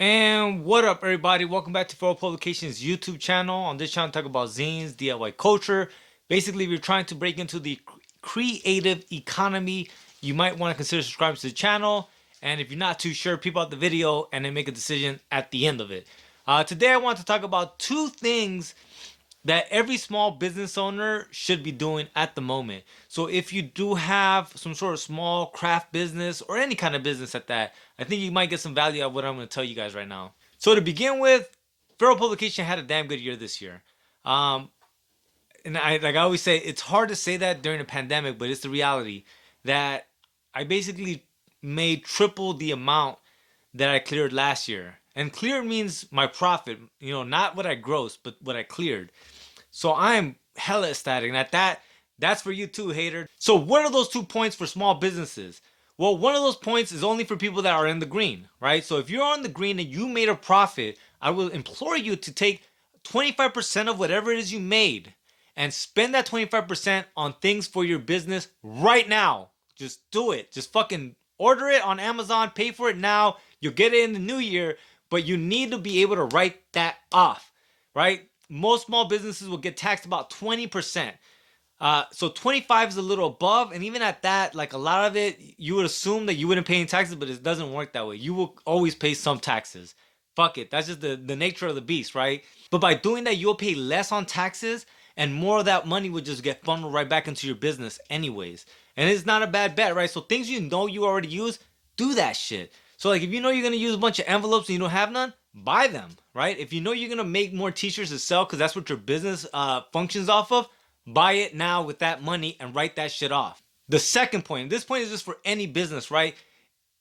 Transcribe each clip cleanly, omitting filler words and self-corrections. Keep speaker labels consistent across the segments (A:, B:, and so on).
A: And what up, everybody? Welcome back to For All Publications YouTube channel. On this channel, I talk about zines, DIY culture. Basically, if you're trying to break into the creative economy, you might want to consider subscribing to the channel. And if you're not too sure, peep out the video and then make a decision at the end of it. Today, I want to talk about two things that every small business owner should be doing at the moment. So if you do have some sort of small craft business or any kind of business at that, I think you might get some value out of what I'm going to tell you guys right now. So to begin with, Feral Publication had a damn good year this year. Um, and I always say, it's hard to say that during a pandemic, but it's the reality that I basically made triple the amount that I cleared last year. And cleared means my profit, not what I grossed, but what I cleared. So I'm hella ecstatic. And that's for you too, hater. So what are those 2 points for small businesses? Well, one of those points is only for people that are in the green, right? So if you're on the green and you made a profit, I will implore you to take 25% of whatever it is you made and spend that 25% on things for your business right now. Just do it. Just fucking order it on Amazon, pay for it now. You'll get it in the new year, but you need to be able to write that off, right? Most small businesses will get taxed about 20%. So 25 is a little above, and even at that, like a lot of it, you would assume that you wouldn't pay any taxes, but it doesn't work that way. You will always pay some taxes. Fuck it, that's just the nature of the beast, right? But by doing that, you'll pay less on taxes, and more of that money would just get funneled right back into your business anyways. And it's not a bad bet, right? So things you know you already use, do that shit. So like if you know you're gonna use a bunch of envelopes and you don't have none, buy them, right? If you know you're gonna make more t-shirts to sell because that's what your business functions off of, buy it now with that money and write that shit off. The second point, this point is just for any business, right?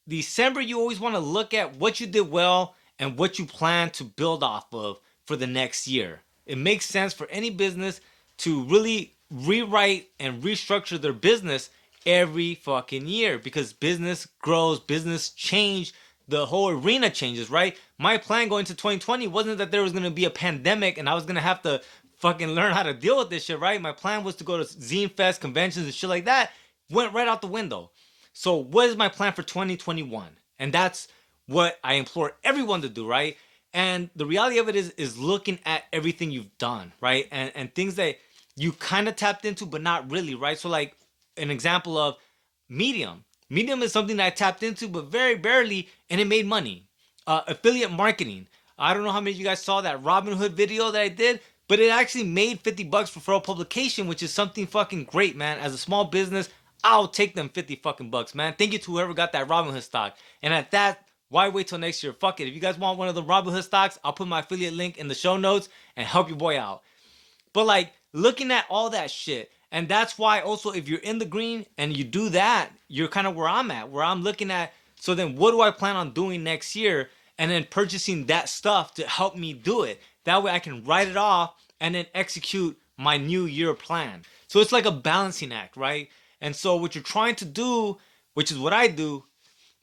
A: December, you always want to look at what you did well and what you plan to build off of for the next year. It makes sense for any business to really rewrite and restructure their business every fucking year because business grows, business change, the whole arena changes, right? My plan going to 2020 wasn't that there was going to be a pandemic and I was going to have to fucking learn how to deal with this shit, right? My plan was to go to Zine Fest conventions and shit like that. Went right out the window. So what is my plan for 2021? And that's what I implore everyone to do, right? And the reality of it is looking at everything you've done, right? And things that you kind of tapped into, but not really, right? So like an example of Medium. Medium is something that I tapped into, but very barely, and it made money. Affiliate marketing. I don't know how many of you guys saw that Robinhood video that I did, but it actually made 50 bucks for referral publication, which is something fucking great, man. As a small business, I'll take them 50 fucking bucks, man. Thank you to whoever got that Robinhood stock. And at that, why wait till next year? Fuck it. If you guys want one of the Robinhood stocks, I'll put my affiliate link in the show notes and help your boy out. But like looking at all that shit, and that's why also if you're in the green and you do that, you're kind of where I'm at, where I'm looking at. So then what do I plan on doing next year? And then purchasing that stuff to help me do it. That way I can write it off and then execute my new year plan. So it's like a balancing act, right? And so what you're trying to do, which is what I do,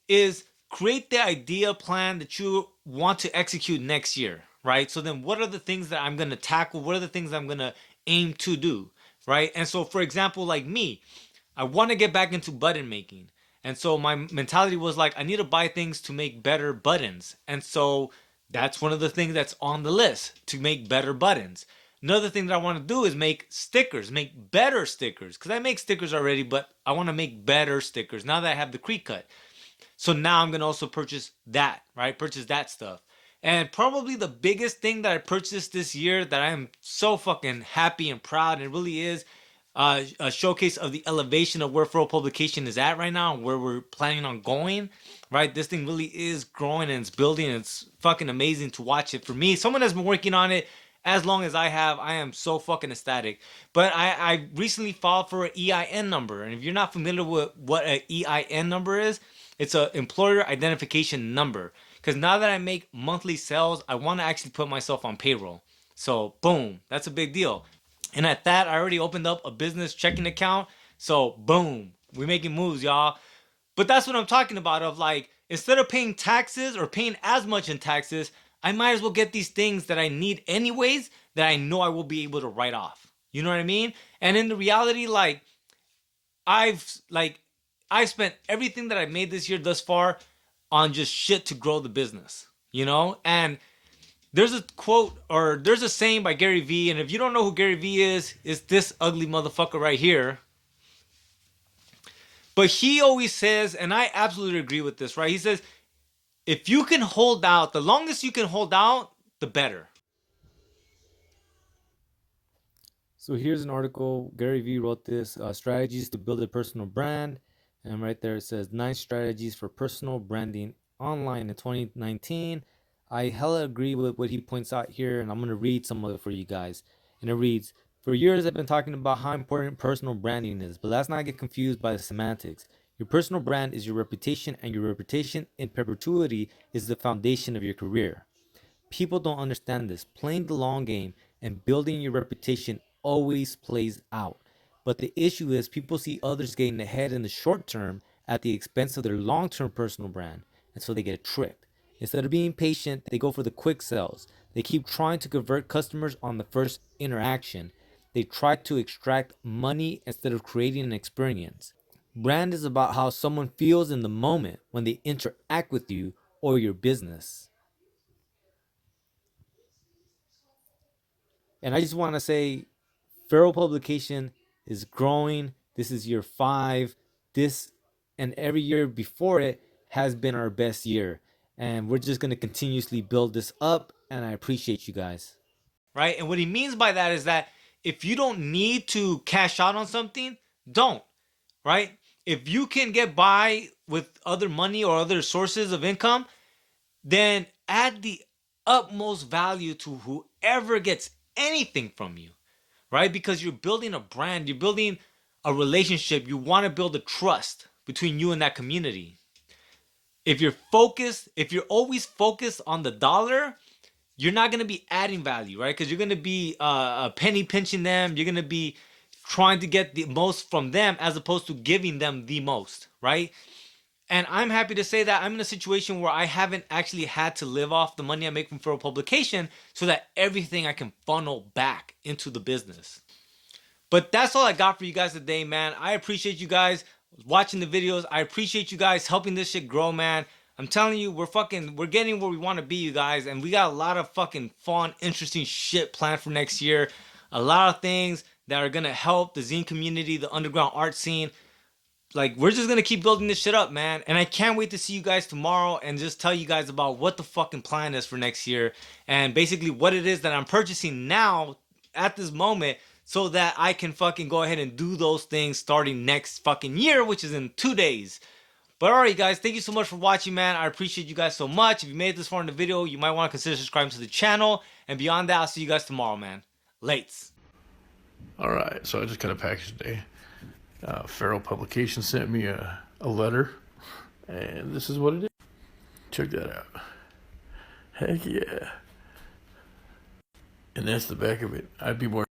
A: is create the idea plan that you want to execute next year, right? So then what are the things that I'm going to tackle? What are the things I'm going to aim to do, right? And so for example, like me, I want to get back into button making. And so my mentality was like, I need to buy things to make better buttons. And so that's one of the things that's on the list, to make better buttons. Another thing that I want to do is make stickers, make better stickers. Because I make stickers already, but I want to make better stickers now that I have the Creek Cut. So now I'm going to also purchase that, right? Purchase that stuff. And probably the biggest thing that I purchased this year that I am so fucking happy and proud, and it really is a showcase of the elevation of where Furrow Publication is at right now and where we're planning on going, right? This thing really is growing and it's building and it's fucking amazing to watch it. For me, someone has been working on it as long as I have, I am so fucking ecstatic. But I recently filed for an EIN number. And if you're not familiar with what an EIN number is, it's an employer identification number. Because now that I make monthly sales, I want to actually put myself on payroll. So boom, that's a big deal. And at that, I already opened up a business checking account. So boom, we're making moves, y'all. But that's what I'm talking about, of like, instead of paying taxes or paying as much in taxes, I might as well get these things that I need anyways that I know I will be able to write off. You know what I mean? And in the reality, like, I've spent everything that I've made this year thus far on just shit to grow the business. you know? And there's a quote or there's a saying by Gary Vee, and if you don't know who Gary Vee is, it's this ugly motherfucker right here. But he always says, and I absolutely agree with this, right? He says, if you can hold out, the longest you can hold out, the better. So here's an article. Gary Vee wrote this, strategies to build a personal brand. And right there it says 9 strategies for personal branding online in 2019. I hella agree with what he points out here, and I'm going to read some of it for you guys. And it reads, for years I've been talking about how important personal branding is, but let's not get confused by the semantics. Your personal brand is your reputation, and your reputation in perpetuity is the foundation of your career. People don't understand this. Playing the long game and building your reputation always plays out. But the issue is people see others getting ahead in the short term at the expense of their long-term personal brand, and so they get tricked. Instead of being patient, they go for the quick sales. They keep trying to convert customers on the first interaction. They try to extract money instead of creating an experience. Brand is about how someone feels in the moment when they interact with you or your business. And I just want to say, Feral Publication is growing. This is year 5. This and every year before it has been our best year. And we're just going to continuously build this up. And I appreciate you guys. Right? And what he means by that is that if you don't need to cash out on something, don't. Right? If you can get by with other money or other sources of income, then add the utmost value to whoever gets anything from you, right? Because you're building a brand, you're building a relationship, you want to build a trust between you and that community. If you're focused, if you're always focused on the dollar, you're not going to be adding value, right? Because you're going to be penny pinching them, you're going to be trying to get the most from them as opposed to giving them the most, right? And I'm happy to say that I'm in a situation where I haven't actually had to live off the money I make from Feral Publication, so that everything I can funnel back into the business. But that's all I got for you guys today, man. I appreciate you guys watching the videos. I appreciate you guys helping this shit grow, man. I'm telling you, we're getting where we want to be, you guys. And we got a lot of fucking fun, interesting shit planned for next year. A lot of things that are going to help the zine community, the underground art scene. Like, we're just gonna keep building this shit up, man. And I can't wait to see you guys tomorrow and just tell you guys about what the fucking plan is for next year, and basically what it is that I'm purchasing now at this moment, so that I can fucking go ahead and do those things starting next fucking year, which is in 2 days. But alright guys, thank you so much for watching, man. I appreciate you guys so much. If you made it this far in the video, you might want to consider subscribing to the channel. And beyond that, I'll see you guys tomorrow, man. Lates.
B: Alright, so I just got a package today. Feral Publication sent me a letter, and this is what it is. Check that out. Heck yeah. And that's the back of it. I'd be more